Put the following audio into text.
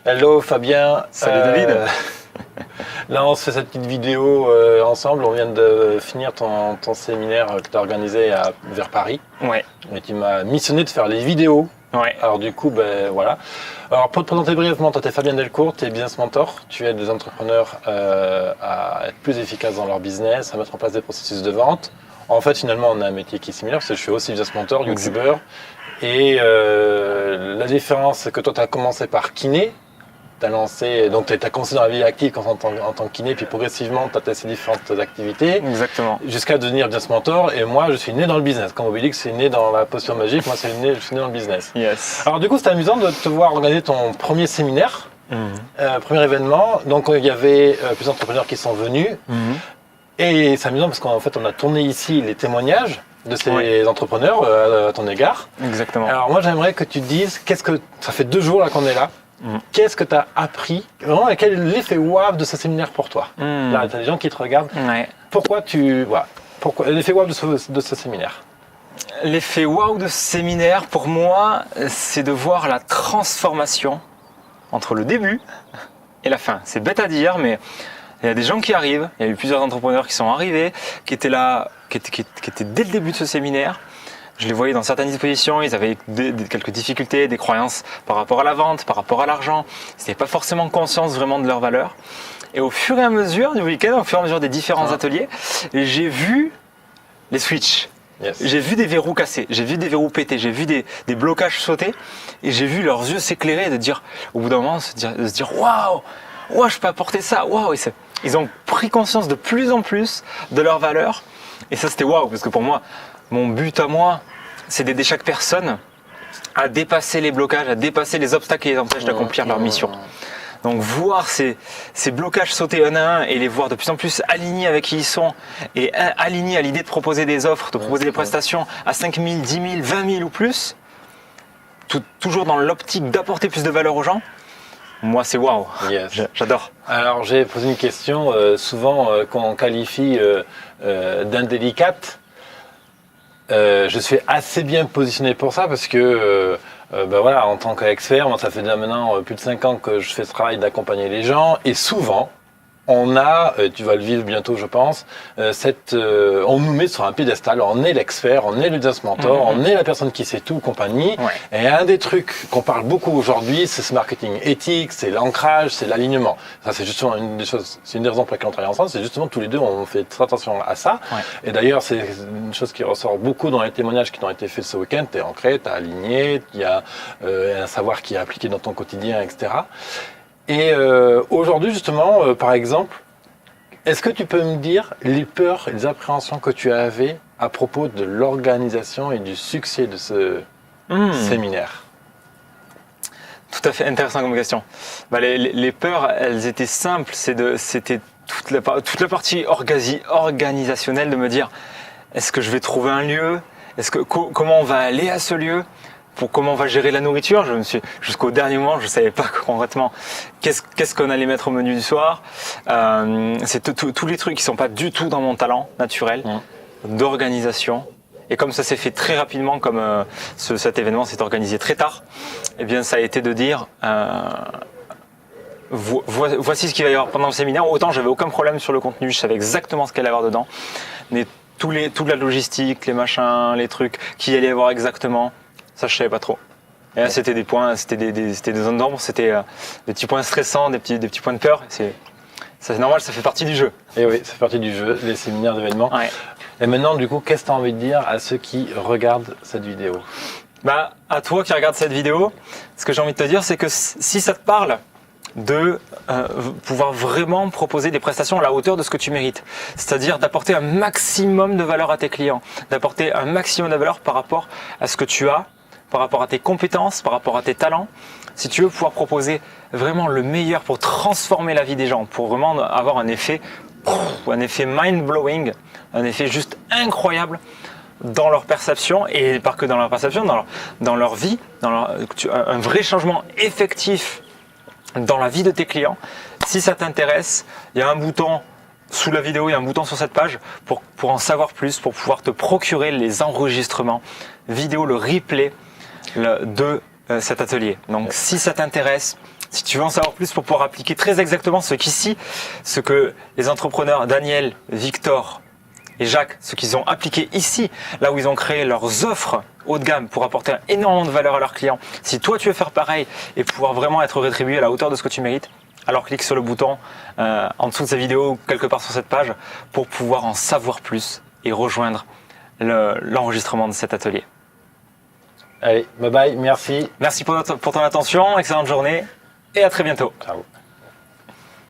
Hello Fabien. Salut David. Là, on se fait cette petite vidéo ensemble. On vient de finir ton séminaire que tu as organisé vers Paris. Ouais. Et tu m'as missionné de faire les vidéos. Ouais. Alors du coup, voilà. Alors pour te présenter brièvement, toi tu es Fabien Delcourt, tu es business mentor. Tu aides des entrepreneurs à être plus efficaces dans leur business, à mettre en place des processus de vente. En fait, finalement, on a un métier qui est similaire parce que je suis aussi business mentor, youtubeur. Et la différence, c'est que toi, tu as commencé par kiné. Tu as commencé dans la vie active en tant que kiné, puis progressivement, tu as testé différentes activités. Exactement. Jusqu'à devenir business mentor. Et moi, je suis né dans le business. Comme Obélix, c'est né dans la posture magique. Moi, je suis né dans le business. Yes. Alors, du coup, c'était amusant de te voir organiser ton premier séminaire, premier événement. Donc, il y avait plusieurs entrepreneurs qui sont venus. Et c'est amusant parce qu'en fait, on a tourné ici les témoignages de ces entrepreneurs à ton égard. Exactement. Alors, moi, j'aimerais que tu te dises, ça fait 2 jours là qu'on est là. Qu'est-ce que tu as appris? Vraiment, quel est l'effet wow de ce séminaire pour toi? Là, tu as des gens qui te regardent. Ouais. Pourquoi l'effet wow de ce séminaire? L'effet wow de ce séminaire, pour moi, c'est de voir la transformation entre le début et la fin. C'est bête à dire, mais il y a des gens qui arrivent. Il y a eu plusieurs entrepreneurs qui sont arrivés, qui étaient là, qui étaient dès le début de ce séminaire. Je les voyais dans certaines dispositions, ils avaient quelques difficultés, des croyances par rapport à la vente, par rapport à l'argent. Ils n'avaient pas forcément conscience vraiment de leur valeur. Et au fur et à mesure du week-end, au fur et à mesure des différents ateliers, j'ai vu les switches. Yes. J'ai vu des verrous cassés, j'ai vu des verrous pétés, j'ai vu des blocages sauter. Et j'ai vu leurs yeux s'éclairer et de dire, au bout d'un moment, de se dire waouh, je peux apporter ça, waouh. Ils ont pris conscience de plus en plus de leur valeur. Et ça, c'était waouh, parce que pour moi, mon but à moi, c'est d'aider chaque personne à dépasser les blocages, à dépasser les obstacles qui les empêchent d'accomplir leur mission. Donc voir ces blocages sauter un à un et les voir de plus en plus alignés avec qui ils sont et alignés à l'idée de proposer des offres, de proposer des prestations à 5 000, 10 000, 20 000 ou plus, toujours dans l'optique d'apporter plus de valeur aux gens, moi c'est waouh, j'adore. Alors j'ai posé une question souvent qu'on qualifie d'indélicate. Je suis assez bien positionné pour ça parce que voilà, en tant qu'expert, moi ça fait déjà maintenant plus de 5 ans que je fais ce travail d'accompagner les gens et souvent on a, tu vas le vivre bientôt je pense, on nous met sur un piédestal, on est l'expert, on est le business mentor, on est la personne qui sait tout, compagnie. Ouais. Et un des trucs qu'on parle beaucoup aujourd'hui, c'est ce marketing éthique, c'est l'ancrage, c'est l'alignement. Ça c'est justement une des choses, c'est une des raisons pour lesquelles on travaille ensemble, c'est justement tous les deux on fait très attention à ça. Ouais. Et d'ailleurs c'est une chose qui ressort beaucoup dans les témoignages qui ont été faits ce week-end, t'es ancré, t'es aligné, il y a un savoir qui est appliqué dans ton quotidien, etc. Et aujourd'hui, justement, par exemple, est-ce que tu peux me dire les peurs et les appréhensions que tu avais à propos de l'organisation et du succès de ce séminaire? Tout à fait intéressant comme question. Les peurs, elles étaient simples. C'était toute la partie organisationnelle de me dire est-ce que je vais trouver un lieu? Comment on va aller à ce lieu? Comment on va gérer la nourriture, jusqu'au dernier moment, je ne savais pas concrètement qu'est-ce qu'on allait mettre au menu du soir. C'est tous les trucs qui sont pas du tout dans mon talent naturel d'organisation. Et comme ça s'est fait très rapidement, comme cet événement s'est organisé très tard, eh bien ça a été de dire voici ce qu'il va y avoir pendant le séminaire. Autant j'avais aucun problème sur le contenu, je savais exactement ce qu'il allait y avoir dedans, mais toute la logistique, les machins, les trucs qu'il allait y avoir exactement. Ça, je savais pas trop. Et là, c'était des points, c'était des zones d'ombre, c'était des petits points stressants, des petits points de peur. C'est normal, ça fait partie du jeu. Et oui, ça fait partie du jeu, les séminaires d'événements. Ouais. Et maintenant, du coup, qu'est-ce que tu as envie de dire à ceux qui regardent cette vidéo? À toi qui regardes cette vidéo, ce que j'ai envie de te dire, c'est que si ça te parle de pouvoir vraiment proposer des prestations à la hauteur de ce que tu mérites. C'est-à-dire d'apporter un maximum de valeur à tes clients, d'apporter un maximum de valeur par rapport à ce que tu as, par rapport à tes compétences, par rapport à tes talents. Si tu veux pouvoir proposer vraiment le meilleur pour transformer la vie des gens, pour vraiment avoir un effet mind-blowing, un effet juste incroyable dans leur perception, et pas que dans leur perception, dans leur vie, un vrai changement effectif dans la vie de tes clients. Si ça t'intéresse, il y a un bouton sous la vidéo, il y a un bouton sur cette page pour en savoir plus, pour pouvoir te procurer les enregistrements vidéo, le replay de cet atelier. Donc si ça t'intéresse, Si tu veux en savoir plus pour pouvoir appliquer très exactement ce que les entrepreneurs Daniel, Victor et Jacques, ce qu'ils ont appliqué ici, là où ils ont créé leurs offres haut de gamme pour apporter énormément de valeur à leurs clients. Si toi tu veux faire pareil et pouvoir vraiment être rétribué à la hauteur de ce que tu mérites, alors clique sur le bouton en dessous de cette vidéo, quelque part sur cette page, pour pouvoir en savoir plus et rejoindre l'enregistrement de cet atelier. Allez, bye bye, merci. Merci pour ton attention, excellente journée et à très bientôt. Ciao.